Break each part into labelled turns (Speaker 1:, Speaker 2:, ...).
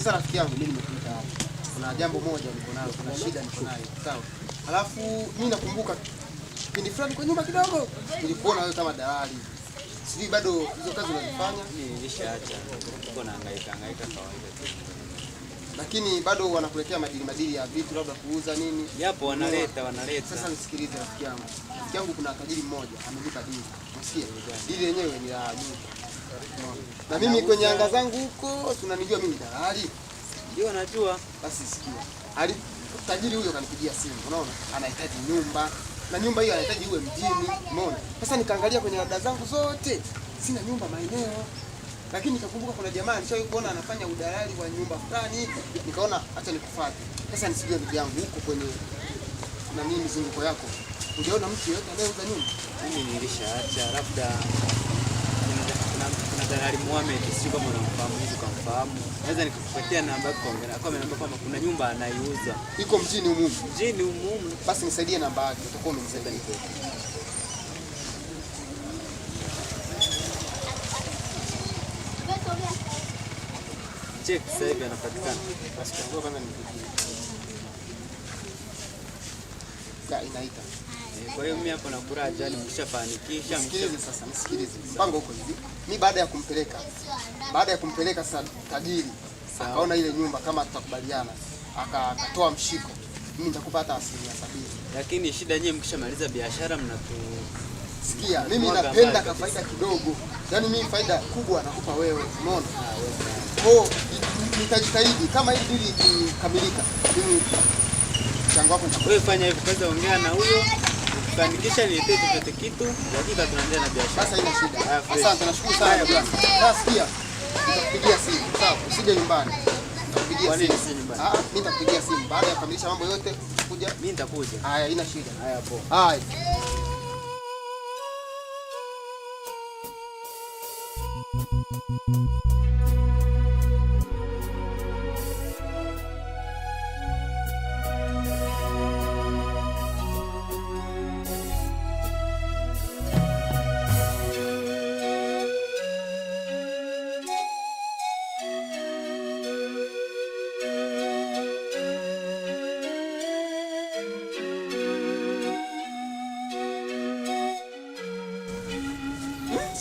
Speaker 1: Sasa rafiki yangu mimi nimekuita hapa. Kuna jambo moja niko nalo, kuna shida niko nayo. Sawa. Alafu mimi nakumbuka kipindi fulani kwa nyuma kidogo nilikuona wewe kama dalali. Sijui bado hizo kazi unazifanya?
Speaker 2: Mimi nilishaacha. Niko nahangaika kawaida tu.
Speaker 1: Lakini bado wanakuletea madili ya vitu labda kuuza nini?
Speaker 2: Yapo wanaleta.
Speaker 1: Sasa nisikilize rafiki yangu. Rafiki yangu kuna tajiri mmoja amenipa dili. Unasikia? Dili yenyewe ni la nyumba. Na mimi kwenye anga zangu huko tunanijua mimi dalali.
Speaker 2: Ndio najua.
Speaker 1: Basi sikia. Tajiri huyo kanipigia simu, unaona? Anahitaji nyumba. Na nyumba hiyo anahitaji iwe mjini, umeona? Sasa nikaangalia kwenye rada zangu zote, sina nyumba maeneo. Lakini nikakumbuka kuna jamaa nishawahi kuona anafanya udalali wa nyumba fulani, nikaona acha nikufuate. Sasa nisijue ndugu yangu huko kwenye na mimi mzunguko yako. Unaona mtu yeyote anayeuza nyumba?
Speaker 2: Mimi nilishaacha, labda kuna dalali Mohamed, sio kama unamfahamu hizo kumfahamu. Naweza nikupatia namba yako ongea. Kwa namba kama kuna nyumba anaiuza.
Speaker 1: Iko mjini humu.
Speaker 2: Mjini humu.
Speaker 1: Basi nisaidie namba yake, utakuwa umenisaidia nipo.
Speaker 2: Check sasa hivi anapatikana.
Speaker 1: Basi kwa kwanza nipigie. Ya inaita.
Speaker 2: Kwa hiyo mimi hapo nakula ajali mkishafanikisha.
Speaker 1: Nisikilize. Mpango huko hivi. Mimi baada ya kumpeleka sasa tajiri, akaona ile nyumba kama tutakubaliana, akatoa mshiko. Mimi nitakupata 70%.
Speaker 2: Lakini shida yenyewe mkishamaliza biashara
Speaker 1: sikia, mimi napenda ka faida kidogo. Yaani mimi faida kubwa nakupa wewe, umeona? Oh, nitajitahidi kama hii dili ikikamilika. Mimi mchango wako
Speaker 2: wewe fanya hivyo, kwanza ongea na huyo. Fanikisha niletee chochote kitu, dakika tunaendelea na biashara.
Speaker 1: Sasa haina shida. Asante, nashukuru sana bwana. Nasikia. Nitakupigia simu. Sawa, usije nyumbani. Nitakupigia simu.
Speaker 2: Usije nyumbani.
Speaker 1: Mimi nitakupigia simu baada ya kukamilisha mambo yote kuja.
Speaker 2: Mimi nitakuja.
Speaker 1: Haya, haina shida.
Speaker 2: Haya poa.
Speaker 1: Haya.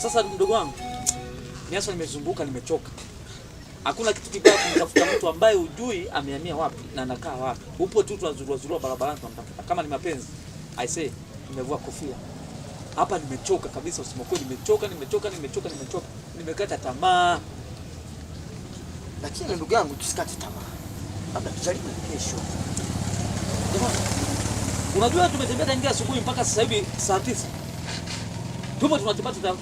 Speaker 3: Sasa ndugu wangu, niaso nimezunguka, nimechoka. Hakuna kitu kibaya kumtafuta mtu ambaye hujui amehamia wapi na anakaa wapi. Upo tu tunazurua barabarani tunamtafuta. Kama ni mapenzi, I say nimevua kofia. Hapa nimechoka kabisa, usimwako nimechoka. Nimekata tamaa.
Speaker 4: Lakini ndugu yangu tusikate tamaa. Labda tujaribu kesho.
Speaker 3: Jamani, unajua tumetembea tangia asubuhi mpaka sasa hivi saa 9. Tupo tunatafuta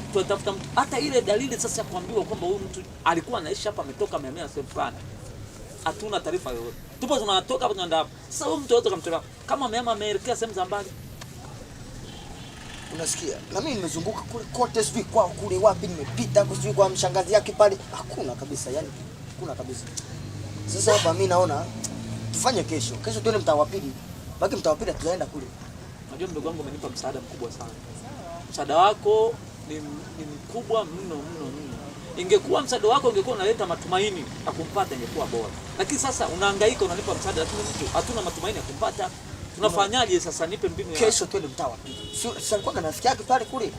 Speaker 3: mtu. Hata ile dalili sasa ya kuambiwa kwamba huyu mtu alikuwa anaishi hapa, ametoka amehamia sehemu fulani, hatuna taarifa yoyote. Tupo tunatoka hapa tunaenda hapa. Sasa huyu mtu yote kamtoka kama amehama ameelekea sehemu za mbali.
Speaker 4: Unasikia? Na mimi nimezunguka kule kote, sijui kwa kule wapi nimepita, sijui kwa mshangazi yake pale. Hakuna kabisa, yani hakuna kabisa. Sasa hapa mimi naona tufanye kesho. Kesho tuende mtaa wa pili. Baki mtaa wa pili tutaenda kule.
Speaker 3: Unajua mdogo wangu amenipa msaada mkubwa sana. Msaada wako ni mkubwa mno. Ingekuwa msaada wako ungekuwa unaleta matumaini ya kumpata, ingekuwa bora. Lakini sasa unahangaika unanipa msaada lakini mtu hatuna matumaini ya kumpata. Tunafanyaje sasa? Nipe mbinu ya
Speaker 4: kesho twende mtaa wa pili. Sio alikuwa na rafiki yake pale kule.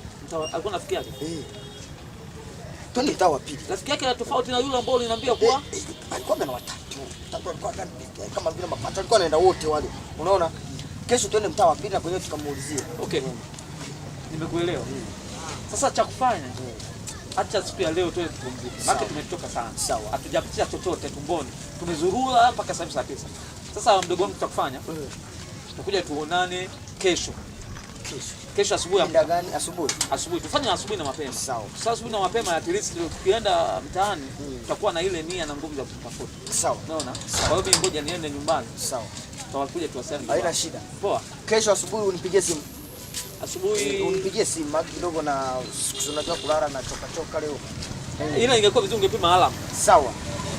Speaker 3: Alikuwa rafiki yake?
Speaker 4: Twende mtaa wa pili.
Speaker 3: Rafiki yake tofauti na yule ambao uliniambia kuwa
Speaker 4: alikuwa na watatu. Alikuwa kama vile mapato, alikuwa anaenda wote wale. Unaona? Kesho twende mtaa wa pili na kwenyewe tukamuulizia.
Speaker 3: Okay. Nimekuelewa. Sasa cha kufanya, acha siku ya leo twende tupumzike. Maana tumetoka sana.
Speaker 4: Sawa.
Speaker 3: Hatujapitia chochote tumboni. Tumezurura mpaka saa 9. Sasa mdogo wangu, tutakufanya tutakuja tuonane kesho. Kesho asubuhi.
Speaker 4: Muda gani? Asubuhi.
Speaker 3: Asubuhi. Tufanye asubuhi na mapema.
Speaker 4: Sawa.
Speaker 3: Sasa asubuhi na mapema, at least tukienda mtaani tutakuwa na ile nia na nguvu za kutafuta.
Speaker 4: Sawa.
Speaker 3: Unaona? Kwa hiyo mimi ngoja niende nyumbani.
Speaker 4: Sawa.
Speaker 3: Tutakuja tuwasiliane.
Speaker 4: Haina shida.
Speaker 3: Poa.
Speaker 4: Kesho asubuhi unipigie simu.
Speaker 3: Asubuhi
Speaker 4: unipigie simu maji kidogo, na unajua kulala na choka leo.
Speaker 3: Ila ingekuwa vizuri ungepima alamu.
Speaker 4: Sawa.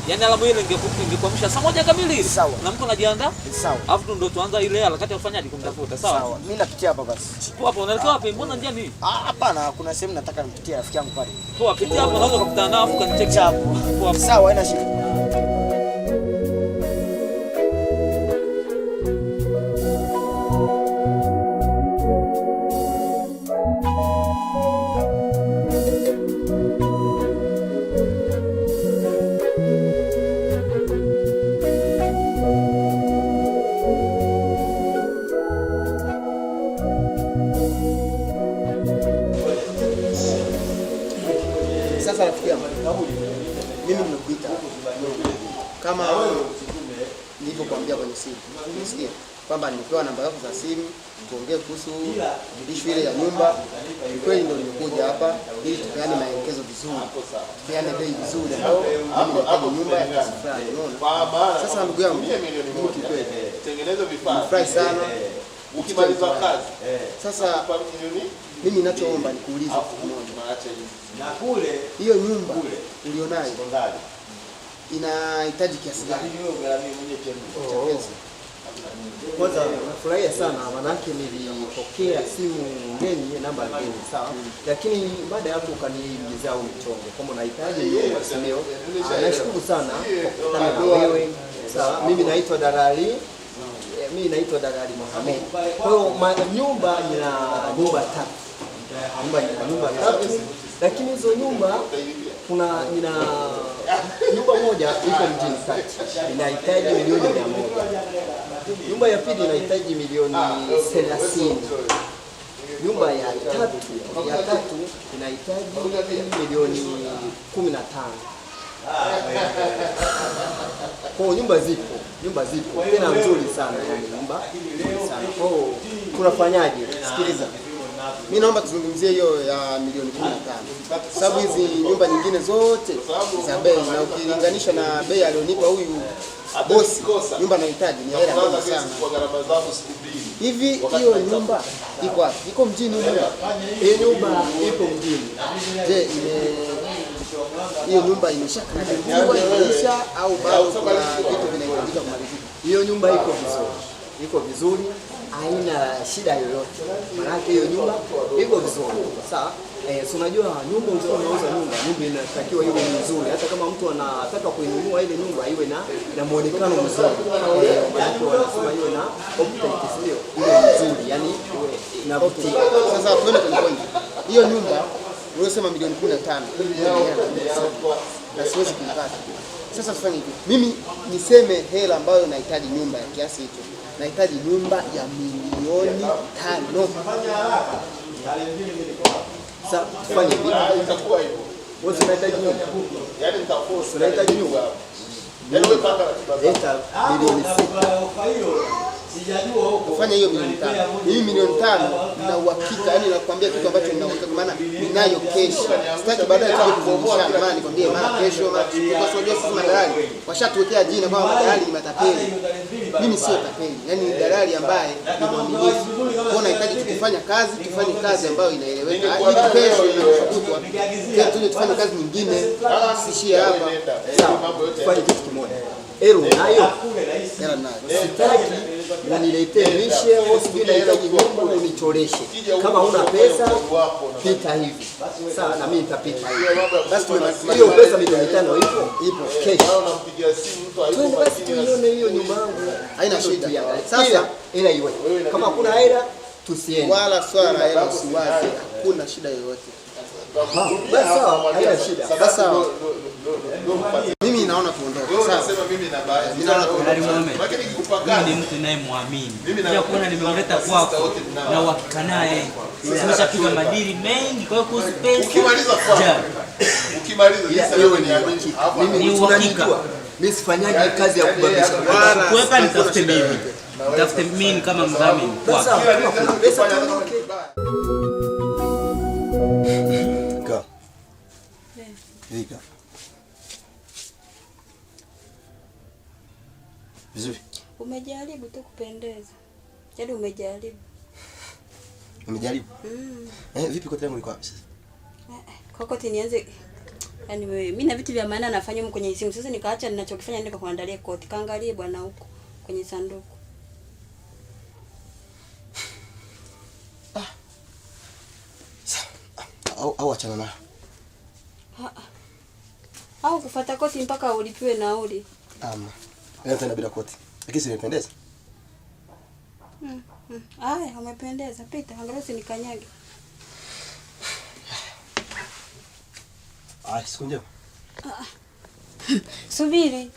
Speaker 3: Yaani alamu ile ingekuamsha saa 1 kamili.
Speaker 4: Sawa.
Speaker 3: Na mko najiandaa?
Speaker 4: Sawa.
Speaker 3: Alafu ndo tuanza ile harakati ya kufanyaje kumtafuta. Sawa.
Speaker 4: Sawa. Mimi napitia hapa basi.
Speaker 3: Poa hapo, unaelekea wapi? Mbona njia ni?
Speaker 4: Hapana, kuna sehemu nataka nipitie rafiki yangu pale.
Speaker 3: Poa, pitia hapo, naweza kukutana nao afu kanicheck
Speaker 4: hapo.
Speaker 3: Poa.
Speaker 4: Sawa, haina shida.
Speaker 1: kama nilivyokuambia kwenye simu. Unasikia? Kwamba nilipewa namba yako za simu, tuongee kuhusu issue ile ya nyumba. Kweli ndio nimekuja hapa ili tupeane maelekezo vizuri. Tupeane bei vizuri ambao mimi nataka nyumba ya kiasi fulani, unaona? Sasa ndugu yangu, mimi kikweli tengeneza vifaa. Furahi sana. Ukimaliza kazi. Sasa mimi ninachoomba nikuulize kitu kimoja. Na kule hiyo nyumba ulionayo inahitaji kiasi gani?
Speaker 5: Kwanza nafurahia sana manake nilipokea simu ngeni namba ngeni sawa, lakini baada ya hapo ukaniingizia mchongo kama unahitaji nyumba sio. Nashukuru sana kwa kukutana na wewe sawa. Mimi naitwa Dalali Mohamed. Kwa hiyo nyumba ina nyumba tatu, lakini hizo nyumba ina nyumba moja iko mjini kati inahitaji milioni 100. Nyumba ya pili inahitaji milioni 30. Nyumba ya tatu inahitaji milioni 15. Kwa nyumba zipo tena nzuri sana, nyumba sana. Kwa tunafanyaje? Sikiliza,
Speaker 1: mimi naomba tuzungumzie hiyo ya milioni 15. Sababu hizi nyumba nyingine zote za bei na ukilinganisha na bei alionipa huyu bosi, nyumba nahitaji ni hela kubwa sana. Hivi hiyo nyumba iko wapi? Iko mjini huko.
Speaker 5: Hiyo nyumba ipo mjini.
Speaker 1: Je, hiyo nyumba imeshakamilika au bado kuna vitu vinahitajika kumalizika?
Speaker 5: Hiyo nyumba iko vizuri, haina shida yoyote. Maana hiyo nyumba iko vizuri. Sawa? So unajua nyumba ukiwa unauza nyumba inatakiwa iwe nzuri. Hata kama mtu anataka kuinunua ile nyumba iwe na muonekano mzuri. Maana wanasema iwe na optics hiyo nzuri, yani iwe inavutia.
Speaker 1: Sasa tuende kwenye point. Hiyo nyumba unasema milioni 15. Na siwezi kuipata. Sasa tufanye hivi. Mimi niseme hela ambayo nahitaji nyumba ya kiasi hicho. Nahitaji nyumba ya milioni 5.
Speaker 5: Sasa tufanye hivi. Wewe unahitaji nyumba. Yaani nitaforce. Unahitaji nyumba. Yaani wewe panga ratiba milioni 6.
Speaker 1: Sijajua huko. Fanya hiyo milioni 5. Hii milioni 5 na uhakika, yani nakwambia kitu ambacho nina uhakika, maana ninayo kesho. Sitaki baadaye tuje kuzungumzana, maana nikwambie mara kesho, kwa sababu sisi madalali washatuwekea jina kama madalali ni matapeli. Mimi sio tapeli, yani ni dalali ambaye ni mwaminifu. Kwa nahitaji tukifanya kazi, tufanye kazi ambayo inaeleweka. Ili kesho inakutwa, tuje tufanye kazi nyingine, sishie hapa.
Speaker 5: Sawa, tufanye kitu kimoja. Nayo sitaki uniletee mishe au sijui nahitaji nyumba unichoreshe. Kama una pesa pita hivi. Sawa, na mimi nitapita hivi. Basi hiyo pesa milioni 5 ipo kesho. Twende basi tuione hiyo nyumba yangu.
Speaker 1: Haina shida.
Speaker 5: Sasa ila iwe. Kama kuna hela tusiende.
Speaker 1: Wala swala la hela usiwaze. Hakuna shida yoyote.
Speaker 5: Basi sawa, haina shida.
Speaker 1: Basi sawa. Mimi naona tuondoke. Sawa.
Speaker 2: Unasema mimi na bahati.
Speaker 1: Mimi naona tuondoke.
Speaker 2: Lakini nikikupaka
Speaker 6: ni mtu ninayemwamini. Pia kuona nimemleta kwako na uhakika naye. Nimeshapiga madili mengi, kwa hiyo kuhusu pesa.
Speaker 2: Ukimaliza wewe ni amini.
Speaker 5: Mimi tunanijua. Mimi sifanyaje kazi ya kubabisha.
Speaker 6: Kuweka nitafute mimi. Nitafute mimi kama mdhamini kwako.
Speaker 5: Sasa kama kuna pesa tuondoke.
Speaker 7: Vika. Vizuri.
Speaker 8: Umejaribu tu kupendeza. Yaani umejaribu.
Speaker 7: Umejaribu? Vipi koti yangu liko wapi sasa?
Speaker 8: Kokoti nianze. Yaani wewe mimi na vitu vya maana nafanya huko kwenye simu. Sasa nikaacha ninachokifanya nenda kuandalia koti. Kaangalie bwana huko kwenye sanduku.
Speaker 7: Au achana nayo.
Speaker 8: Au kufuata koti mpaka ulipiwe nauli.
Speaker 7: Leo tena bila koti. Lakini simependeza.
Speaker 8: Haya, umependeza. Pita, angalau usinikanyage.
Speaker 7: Siku njema.
Speaker 8: Subiri.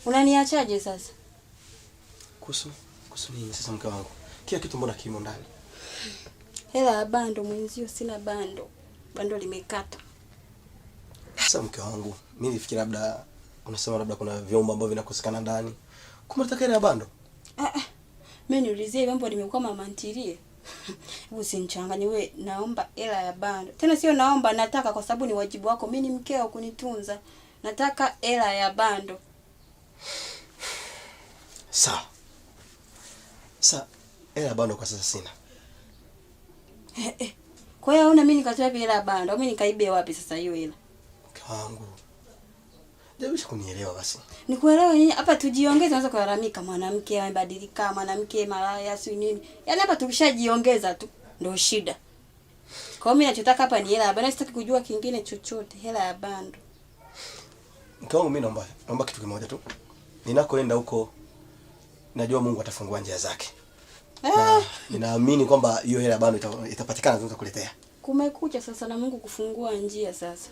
Speaker 8: Unaniachaje sasa?
Speaker 7: Kuhusu nini sasa mke wangu? Kila kitu mbona kimo ndani?
Speaker 8: Hela ya bando mwenzio sina bando. Bando limekata.
Speaker 7: Sasa mke wangu, mimi nifikiri labda unasema labda kuna vyombo ambavyo vinakosekana ndani. Kumbe unataka hela ya bando?
Speaker 8: Mimi niulizie mambo nimekuwa mama ntilie. Usinichanganye wewe, naomba hela ya bando. Tena sio naomba, nataka kwa sababu ni wajibu wako. Mimi ni mkeo kunitunza. Nataka hela ya bando.
Speaker 7: Sawa. Sasa hela ya bando kwa sasa sina.
Speaker 8: Kwa hiyo una mimi nikatoa hela ya bando, au mimi nikaibe wapi sasa hiyo hela?
Speaker 7: Mke wangu. Jaribu kunielewa basi.
Speaker 8: Nikuelewa nini? Hapa tujiongeze, unaweza kulalamika mwanamke amebadilika, mwanamke malaya si nini. Yaani hapa tukishajiongeza tu ndio shida. Kwa hiyo mimi nachotaka hapa ni hela ya bando, sitaki kujua kingine chochote, hela ya bando.
Speaker 7: Mke wangu mimi naomba kitu kimoja tu. Ninakoenda huko najua Mungu atafungua njia zake. Na ninaamini kwamba hiyo hela bado itapatikana, tunaweza kuletea.
Speaker 8: Kumekucha sasa na Mungu kufungua njia sasa.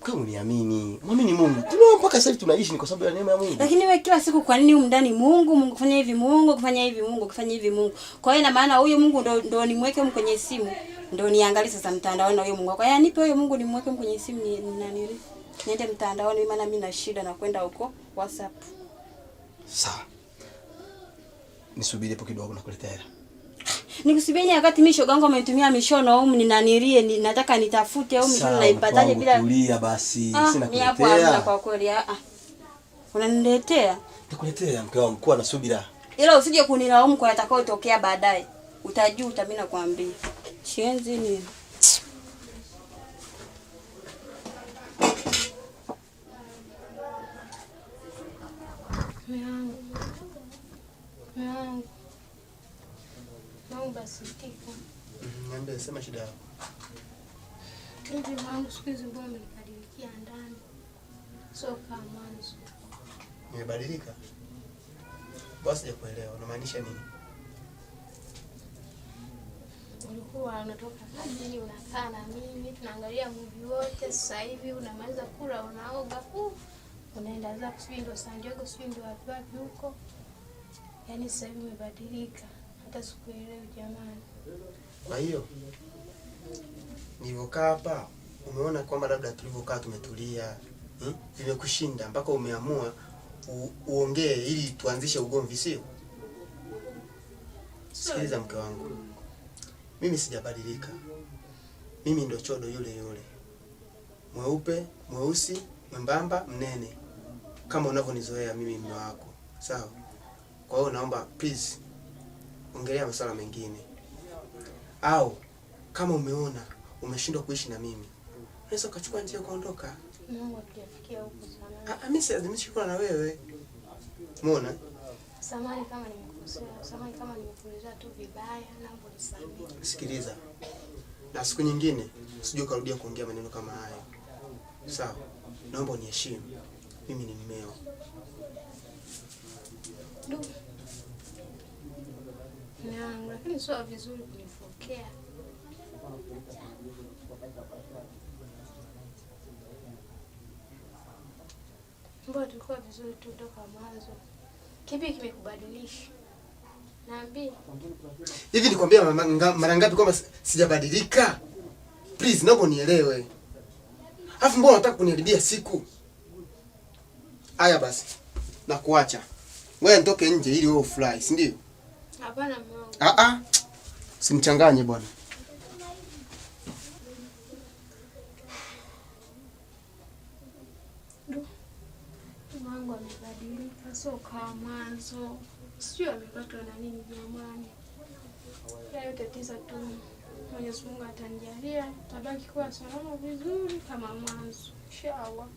Speaker 7: Kama uniamini, muamini Mungu. Tunao mpaka sasa tunaishi ni kwa sababu ya neema ya Mungu.
Speaker 8: Lakini wewe kila siku kwa nini umndani Mungu kufanya hivi Mungu kufanya hivi Mungu kufanya hivi Mungu? Kwa hiyo ina maana huyo Mungu ndo nimweke kwenye simu, ndo niangalie sasa mtandaoni na huyo Mungu. Kwa hiyo nipe huyo Mungu nimweke kwenye simu niende mtandaoni, maana mimi na shida na kwenda huko WhatsApp.
Speaker 7: Sawa. Nisubiri hapo kidogo nakuletea hela.
Speaker 8: Nikusubiri wakati mimi shogangu amenitumia mishono au ninanirie nataka nitafute au mishono naipataje bila
Speaker 7: kulia basi sina kuletea.
Speaker 8: Ni hapo hamna kwa kweli unaniletea?
Speaker 7: Nitakuletea mke wangu, kuwa na subira.
Speaker 8: Ila usije kunilaumu kwa yatakayotokea baadaye. Utajuta mimi nakwambia. Chienzi ni
Speaker 9: basi tiko.
Speaker 1: Niambie, sema shida yako.
Speaker 9: Hivi wangu siku hizi mbona umenibadilikia ndani? Sio kama mwanzo.
Speaker 1: Nimebadilika? Basi sijakuelewa, unamaanisha nini?
Speaker 9: Ulikuwa unatoka kazini unakaa na mimi, tunaangalia movie wote, sasa hivi unamaliza kula unaoga, unaenda zako sijui ndo Sandiego sijui ndo wapi huko. Yaani sasa hivi umebadilika. Hata sikuelewi jamani.
Speaker 1: Kwa hiyo nilivyokaa hapa umeona kwamba labda tulivyokaa tumetulia, vimekushinda mpaka umeamua uongee ili tuanzishe ugomvi, sio? Sikiliza mke wangu. Mimi sijabadilika. Mimi ndo Chodo yule yule. Mweupe, mweusi, mwembamba, mnene. Kama unavyonizoea mimi mume wako. Sawa? Kwa hiyo naomba please ongelea masuala mengine. Au kama umeona umeshindwa kuishi na mimi, unaweza kuchukua njia kuondoka.
Speaker 9: Mungu atujafikia huko sana.
Speaker 1: Mimi siazimishi kuwa na wewe. Umeona?
Speaker 9: Samahani kama nimekosea, samahani kama nimekueleza tu vibaya, naomba unisamehe.
Speaker 1: Sikiliza. Na siku nyingine usije kurudia kuongea maneno kama hayo. Sawa? Naomba uniheshimu. Mimi ni mmeo.
Speaker 9: Lakini sio vizuri kunifokea. Mbona tulikuwa vizuri tu toka mwanzo? Kipi kimekubadilisha? Naambia.
Speaker 1: Hivi nikwambia mara ngapi kwamba sijabadilika? Please naomba unielewe. Alafu mbona unataka kuniharibia siku? Haya basi. Nakuacha. Wewe nitoke nje ili wewe ufurahi, si ndio?
Speaker 9: Hapana mwanangu.
Speaker 1: Simchanganye bwana.
Speaker 9: Mwanangu amebadilika, sio kama mwanzo. Sijui amepatwa na nini jamani. Yote tisa tu. Mwenyezi Mungu atanijalia, tabaki kuwa salama vizuri kama mwanzo. Inshallah.